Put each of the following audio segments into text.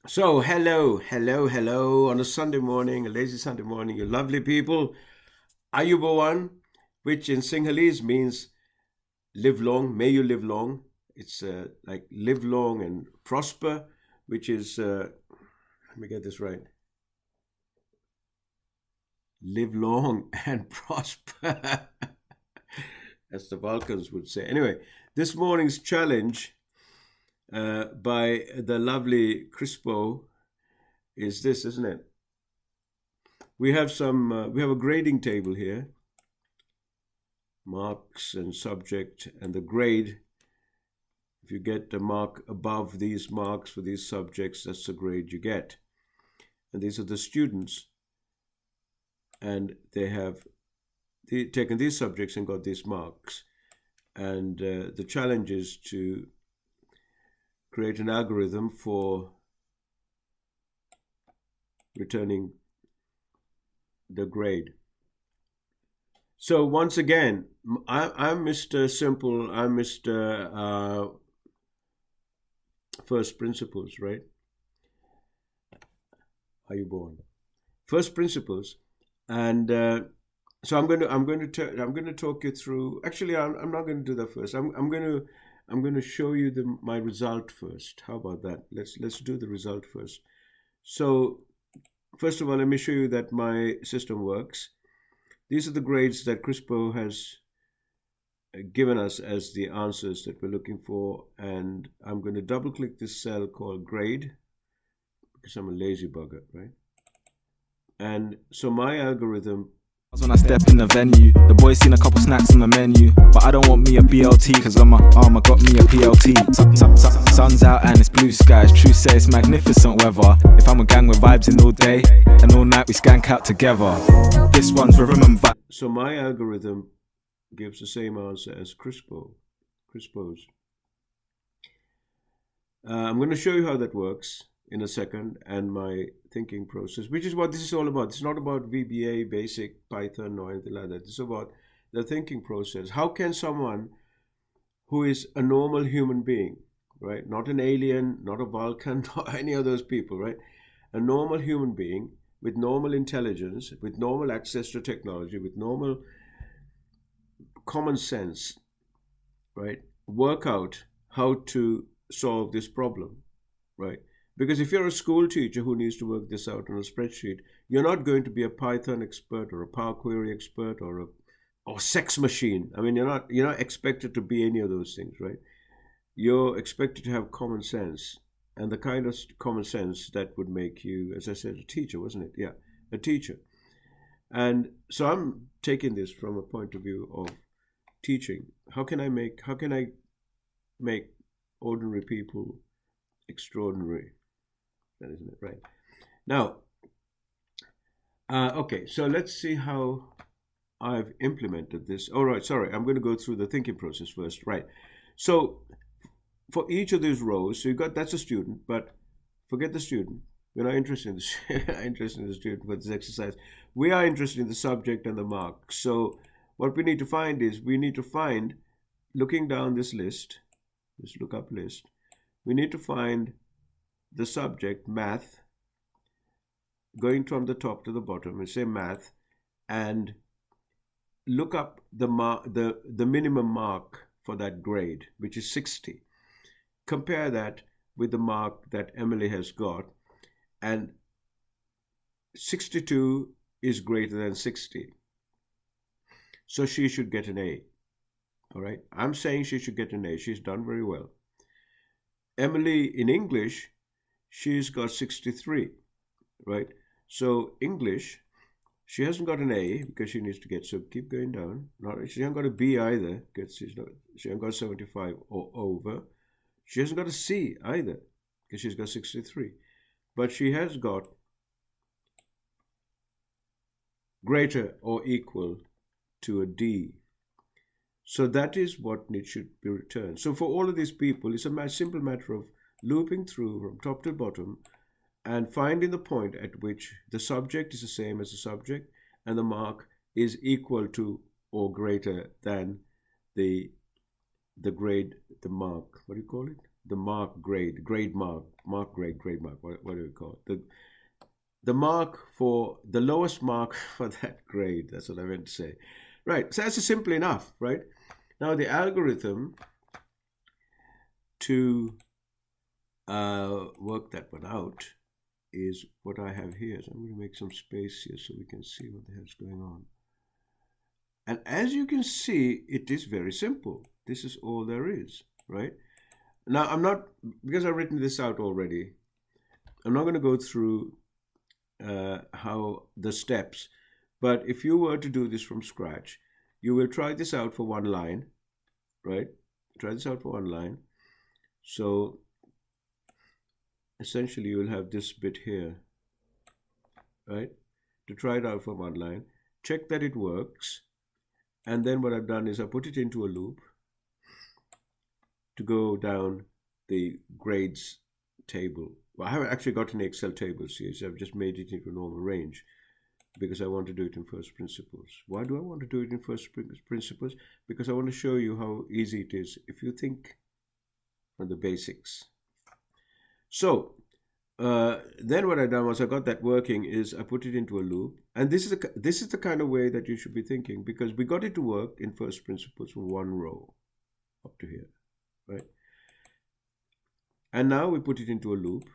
So, hello on a Sunday morning, a lazy Sunday morning, you lovely people. Ayubowan, which in Sinhalese means live long, may you live long. It's like live long and prosper, which is, let me get this right, live long and prosper, as the Balkans would say. Anyway, this morning's challenge by the lovely Crispo is this, isn't it? We have a grading table here, marks and subject, and the grade. If you get a mark above these marks for these subjects, that's the grade you get. And these are the students, and they have taken these subjects and got these marks. And the challenge is to create an algorithm for returning the grade. So once again, I'm Mr. Simple. I'm Mr. First Principles, right? Are you born? First Principles, and so I'm going to talk you through. Actually, I'm not going to do that first. I'm going to show you my result first. How about that? Let's do the result first. So first of all, let me show you that my system works. These are the grades that Crispo has given us as the answers that we're looking for. And I'm going to double click this cell called grade because I'm a lazy bugger, right? And so my algorithm. When I step in the venue, the boys seen a couple snacks on the menu, but I don't want me a BLT, cause on my arm I got me a PLT. Sun's out and it's blue skies, true say it's magnificent weather. If I'm a gang with vibes in all day, and all night we skank out together. This one's rhythm and vibe. So my algorithm gives the same answer as Crispo's. I'm going to show you how that works in a second, and my thinking process, which is what this is all about. It's not about VBA, basic Python, or anything like that. It's about the thinking process. How can someone who is a normal human being, right, not an alien, not a Vulcan, not any of those people, right, a normal human being with normal intelligence, with normal access to technology, with normal common sense, right, work out how to solve this problem, right? Because if you're a school teacher who needs to work this out on a spreadsheet, you're not going to be a Python expert or a Power Query expert or sex machine. I mean, you're not expected to be any of those things, right? You're expected to have common sense, and the kind of common sense that would make you, as I said, a teacher, wasn't it? Yeah, a teacher. And so I'm taking this from a point of view of teaching. How can I make ordinary people extraordinary? That isn't it, right? Now, okay, so let's see how I've implemented this. All right, sorry, I'm going to go through the thinking process first, right? So for each of these rows, so you got that's a student, but forget the student. We're not interested in interested in the student for this exercise. We are interested in the subject and the mark. So what we need to find is looking down this list, this lookup list, we need to find the subject math, going from the top to the bottom. We say math, and look up the minimum mark for that grade, which is 60. Compare that with the mark that Emily has got, and 62 is greater than 60. So she should get an A. All right. I'm saying she should get an A. She's done very well. Emily in English, she's got 63, right? So English, she hasn't got an A because she needs to get, so keep going down. She hasn't got a B either because she hasn't got 75 or over. She hasn't got a C either because she's got 63. But she has got greater or equal to a D. So that is what should be returned. So for all of these people, it's a simple matter of looping through from top to bottom and finding the point at which the subject is the same as the subject and the mark is equal to or greater than the grade, the mark. What do you call it? the mark grade mark grade mark. What do we call it? The mark for the lowest mark for that grade. That's what I meant to say. Right. So that's simple enough, right? Now the algorithm to work that one out is what I have here. So I'm going to make some space here so we can see what the hell's going on. And as you can see, it is very simple. This is all there is, right? Now, I'm not, because I've written this out already, I'm not going to go through how the steps, but if you were to do this from scratch, you will try this out for one line, right? Try this out for one line. So essentially you will have this bit here, right? To try it out for one line, check that it works. And then what I've done is I put it into a loop to go down the grades table. Well, I haven't actually got any Excel tables here, so I've just made it into a normal range because I want to do it in first principles. Why do I want to do it in first principles? Because I want to show you how easy it is if you think on the basics. So then what I done was I got that working is I put it into a loop, and this is the kind of way that you should be thinking, because we got it to work in first principles for one row up to here, right? And now we put it into a loop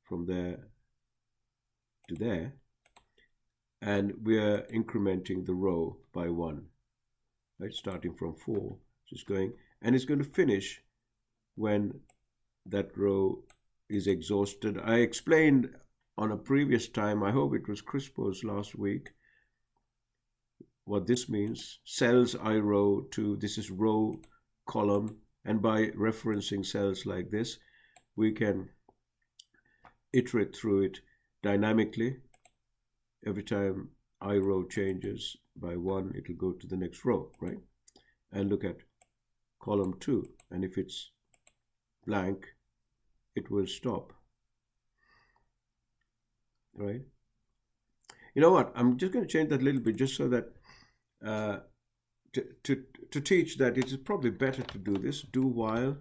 from there to there, and we are incrementing the row by 1, right? Starting from 4, just going, and it's going to finish when that row is exhausted. I explained on a previous time, I hope it was Crispo's last week, what this means. Cells I row to, this is row column, and by referencing cells like this, we can iterate through it dynamically. Every time I row changes by 1, it'll go to the next row, right? And look at column 2, and if it's blank, it will stop, right? You know what? I'm just going to change that a little bit just so that to teach that it is probably better to do this. Do while.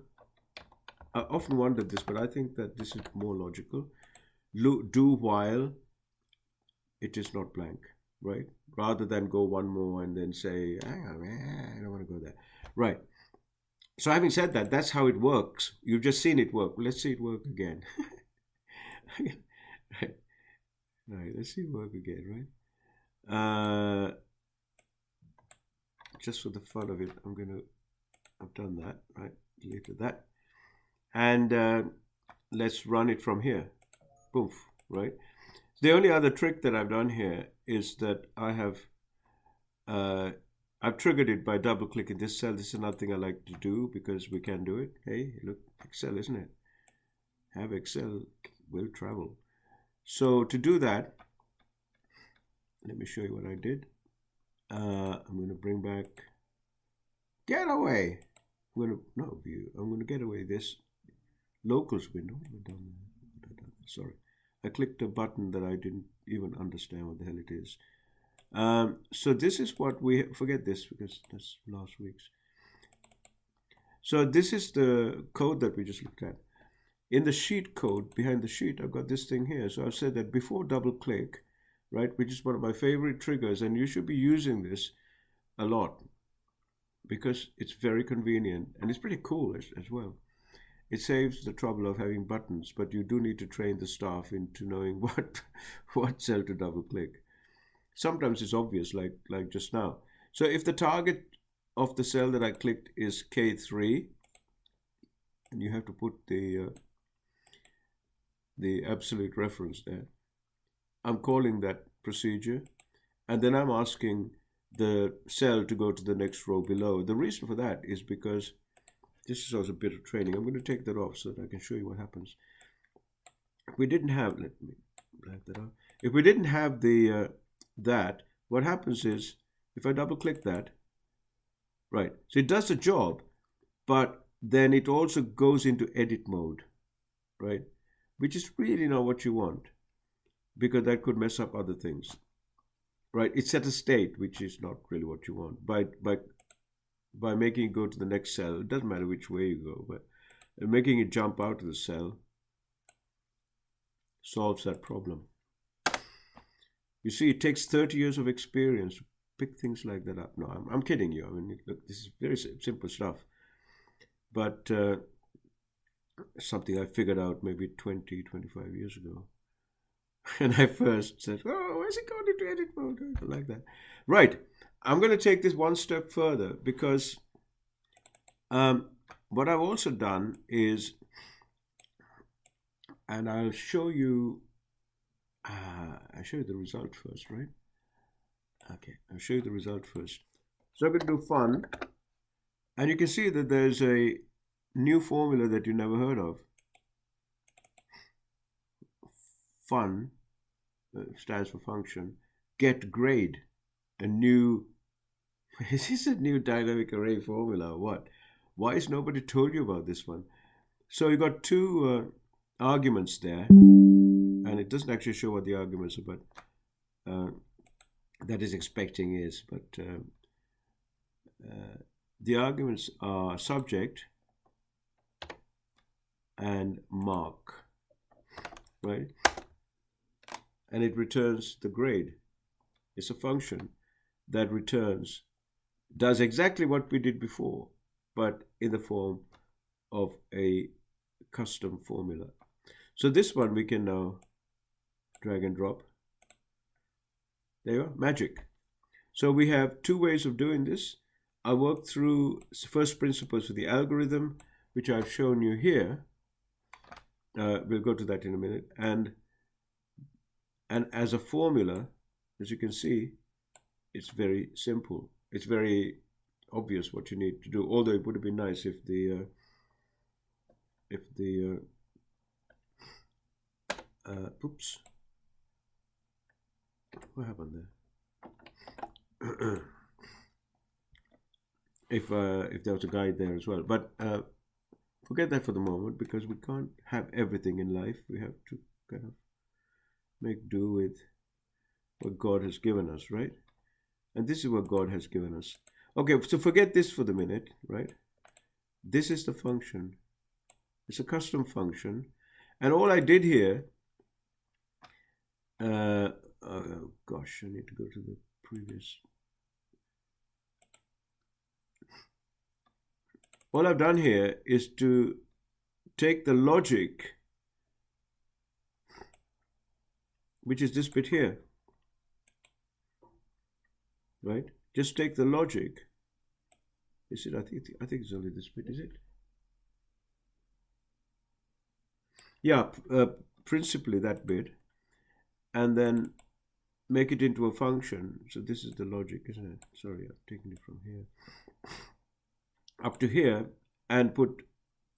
I often wondered this, but I think that this is more logical. Do while it is not blank, right? Rather than go one more and then say, hang on, I don't want to go there. Right. So having said that, that's how it works. You've just seen it work. Let's see it work again. Right, let's see it work again, right? Just for the fun of it, I've done that, right? Deleted that. And let's run it from here. Poof, right? The only other trick that I've done here is that I've triggered it by double clicking this cell. This is another thing I like to do because we can do it. Hey, look, Excel, isn't it? Have Excel, will travel. So to do that, let me show you what I did. I'm going to bring back, get away. I'm going to get away this locals window. Sorry. I clicked a button that I didn't even understand what the hell it is. So this is what forget this because that's last week's. So this is the code that we just looked at. In the sheet code, behind the sheet, I've got this thing here. So I've said that before double click, right, which is one of my favorite triggers, and you should be using this a lot because it's very convenient and it's pretty cool as well. It saves the trouble of having buttons, but you do need to train the staff into knowing what cell to double click. Sometimes it's obvious, like just now. So if the target of the cell that I clicked is K3, and you have to put the absolute reference there, I'm calling that procedure, and then I'm asking the cell to go to the next row below. The reason for that is because this is also a bit of training. I'm going to take that off so that I can show you what happens. If we didn't have, let me blank that out. If we didn't have the that, what happens is, if I double click that, right, so it does the job, but then it also goes into edit mode, right, which is really not what you want, because that could mess up other things, right? It's at a state, which is not really what you want. By making it go to the next cell, it doesn't matter which way you go, but and making it jump out of the cell solves that problem. You see, it takes 30 years of experience to pick things like that up. No, I'm kidding you. I mean, look, this is very simple stuff. But something I figured out maybe 20, 25 years ago. And I first said, oh, where's it going into edit mode? I don't like that. Right. I'm going to take this one step further because what I've also done is, and I'll show you the result first, right? Okay, I'll show you the result first. So I'm going to do fun. And you can see that there's a new formula that you never heard of. Fun stands for function. Get grade. Is this a new dynamic array formula or what? Why has nobody told you about this one? So you got two arguments there. And it doesn't actually show what the arguments are, but that is expecting is. But the arguments are subject and mark, right? And it returns the grade. It's a function that does exactly what we did before, but in the form of a custom formula. So this one we can now drag and drop. There you are, magic. So we have two ways of doing this. I work through first principles for the algorithm, which I've shown you here. We'll go to that in a minute. And as a formula, as you can see, it's very simple. It's very obvious what you need to do. Although it would have been nice if the oops, what happened there? If there was a guide there as well, but forget that for the moment because we can't have everything in life. We have to kind of make do with what God has given us, right? And this is what God has given us. Okay, so forget this for the minute, right? This is the function. It's a custom function, and all I did here. Oh gosh, I need to go to the previous. All I've done here is to take the logic, which is this bit here, right? Just take the logic. Is it? I think it's only this bit. Is it? Yeah, principally that bit, and then make it into a function. So this is the logic, isn't it? Sorry, I've taken it from here up to here, and put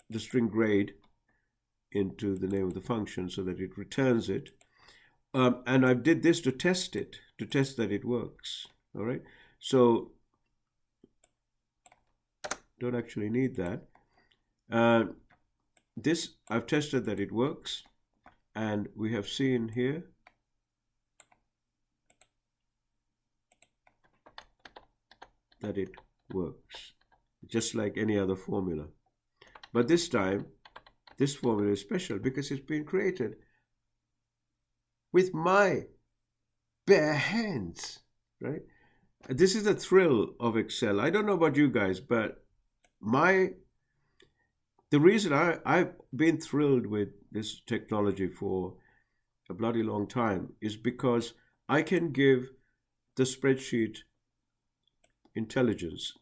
the string grade into the name of the function so that it returns it. And I did this to test it, to test that it works. All right. So don't actually need that. This I've tested that it works, and we have seen here that it works, just like any other formula. But this time, this formula is special because it's been created with my bare hands, right? This is the thrill of Excel. I don't know about you guys, but the reason I've been thrilled with this technology for a bloody long time is because I can give the spreadsheet intelligence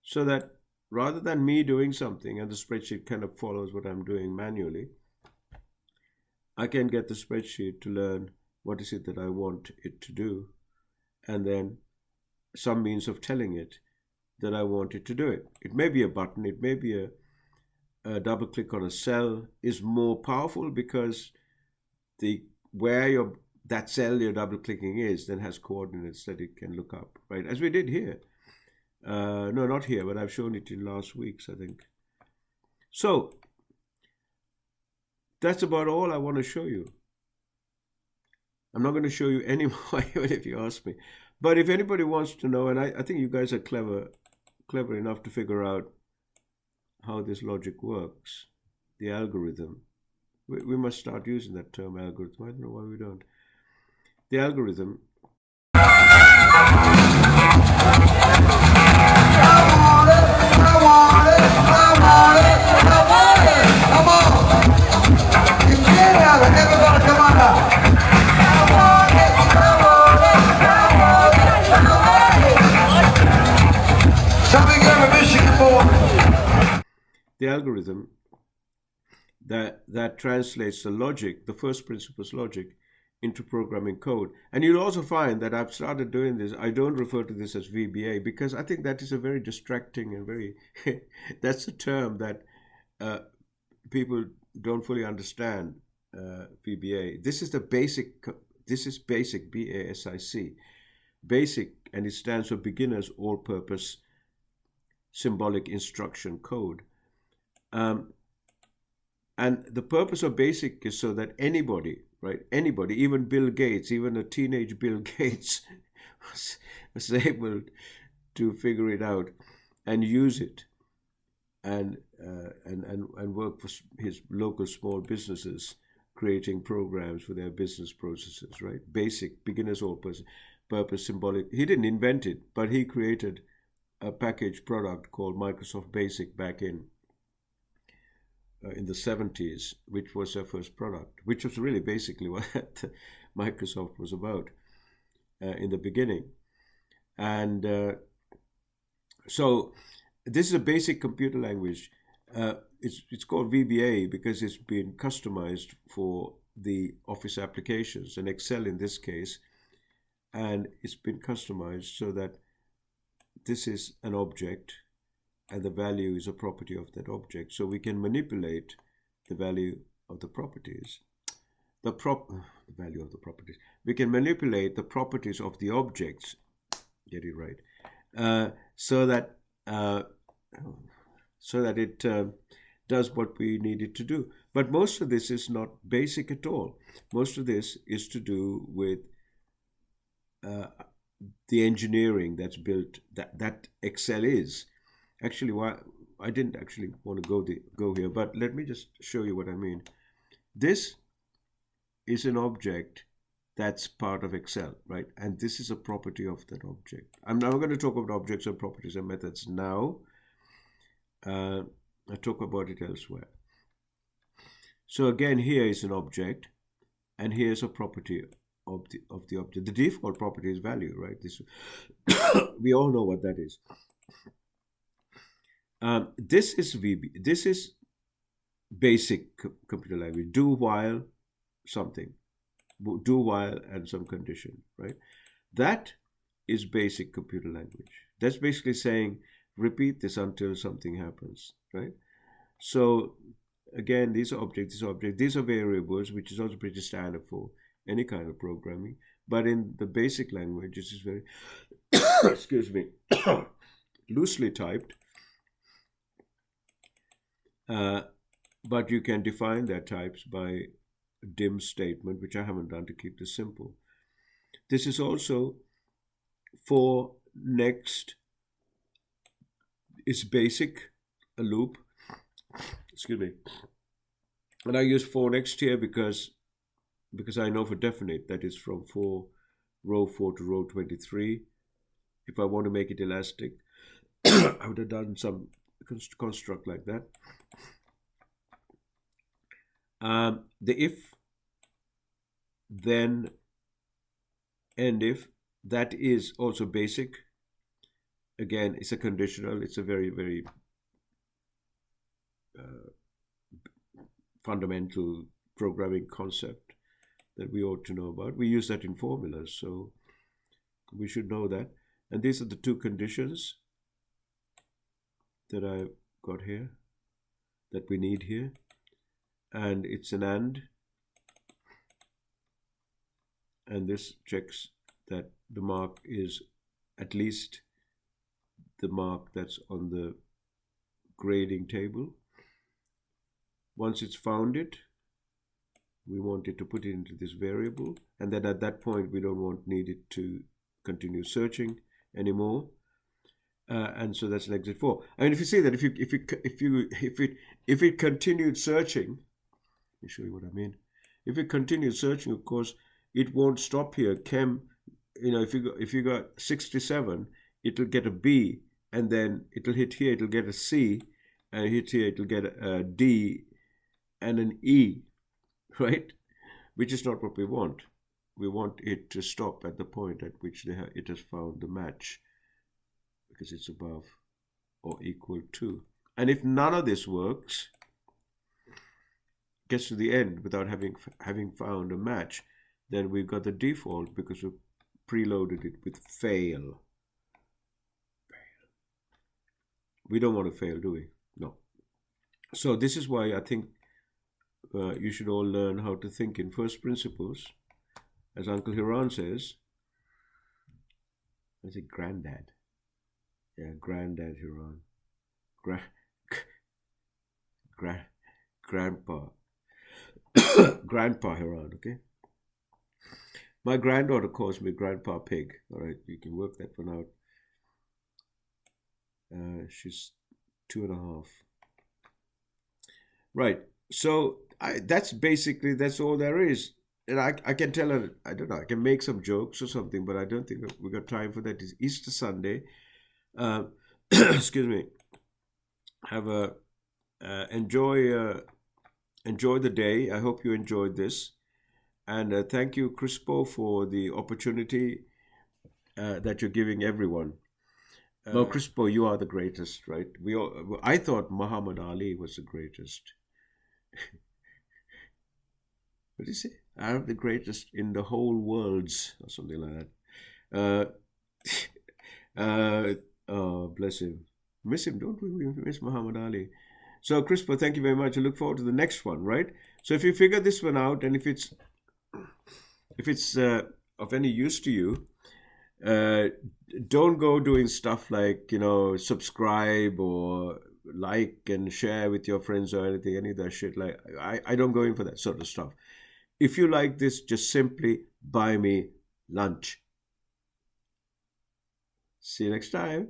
so that rather than me doing something and the spreadsheet kind of follows what I'm doing manually, I can get the spreadsheet to learn what is it that I want it to do, and then some means of telling it that I want it to do it. It may be a button, it may be a double click on a cell is more powerful because where that cell you're double clicking is then has coordinates that it can look up, right? As we did here. No, not here, but I've shown it in last week's, I think. So that's about all I want to show you. I'm not going to show you any more, even if you ask me. But if anybody wants to know, and I think you guys are clever enough to figure out how this logic works. the algorithm. We must start using that term algorithm. I don't know why we don't. The algorithm. The algorithm that translates the logic, the first principles logic, into programming code. And you'll also find that I've started doing this. I don't refer to this as VBA because I think that is a very distracting and very that's a term that uh, people don't fully understand. VBA. This is the basic. This is basic. BASIC. Basic, and it stands for Beginner's All-Purpose Symbolic Instruction Code. And the purpose of BASIC is so that anybody, right, anybody, even Bill Gates, even a teenage Bill Gates, was able to figure it out and use it, and work for his local small businesses, creating programs for their business processes, right? Basic, beginner's all purpose symbolic. He didn't invent it, but he created a packaged product called Microsoft Basic back in the 70s, which was their first product, which was really basically what Microsoft was about in the beginning. And so this is a basic computer language. It's called VBA because it's been customized for the Office applications and Excel in this case. And it's been customized so that this is an object and the value is a property of that object. So we can manipulate the value of the properties. The value of the properties. We can manipulate the properties of the objects. Get it right. So that it does what we need it to do. But most of this is not basic at all. Most of this is to do with the engineering that's built, that Excel is. Actually, why I didn't actually want to go here, but let me just show you what I mean. This is an object that's part of Excel, right? And this is a property of that object. I'm now going to talk about objects and properties and methods now. I talk about it elsewhere. So again, here is an object, and here's a property of the object. The default property is value, right? This we all know what that is. This is VB. This is basic computer language. Do while something. Do while and some condition, right? That is basic computer language. That's basically saying repeat this until something happens, right? So again, these are objects, these are variables, which is also pretty standard for any kind of programming. But in the basic language, this is very excuse me loosely typed. But you can define their types by dim statement, which I haven't done to keep this simple. This is also for next is basic, a loop. Excuse me. And I use for next here because I know for definite that is from row 4 to row 23. If I want to make it elastic, I would have done some construct like that. The if, then, and if, that is also basic. Again, it's a conditional. It's a very, very fundamental programming concept that we ought to know about. We use that in formulas, so we should know that. And these are the two conditions that I've got here, that we need here. And it's an and this checks that the mark is at least the mark that's on the grading table. Once it's found it, we want it to put it into this variable, and then at that point we don't need it to continue searching anymore. and so that's an exit 4. I mean, if you see that, if it continued searching, let me show you what I mean. If it continued searching, of course, it won't stop here. If you got 67, it'll get a B, and then it'll hit here, it'll get a C, and hit here, it'll get a D and an E, right? Which is not what we want. We want it to stop at the point at which it has found the match, because it's above or equal to. And if none of this works, gets to the end without having found a match, then we've got the default, because we've preloaded it with fail. We don't want to fail, do we? No. So this is why I think you should all learn how to think in first principles. As Uncle Hiran says, I say granddad. Yeah, granddad Hiran. Grandpa. Grandpa Hiran, okay? My granddaughter calls me Grandpa Pig. All right, you can work that one out. She's 2.5. Right. So that's all there is. And I can tell her, I don't know, I can make some jokes or something, but I don't think we got time for that. It's Easter Sunday. Excuse me. Have a enjoy the day. I hope you enjoyed this, and thank you, Crispo, for the opportunity that you're giving everyone. No, Crispo, you are the greatest, right? I thought Muhammad Ali was the greatest. What did he say? I'm the greatest in the whole worlds, or something like that. Oh, bless him. Miss him, don't we? We miss Muhammad Ali. So, Crispo, thank you very much. I look forward to the next one, right? So, if you figure this one out, and if it's of any use to you, don't go doing stuff like, subscribe or like and share with your friends or anything, any of that shit. Like, I don't go in for that sort of stuff. If you like this, just simply buy me lunch. See you next time.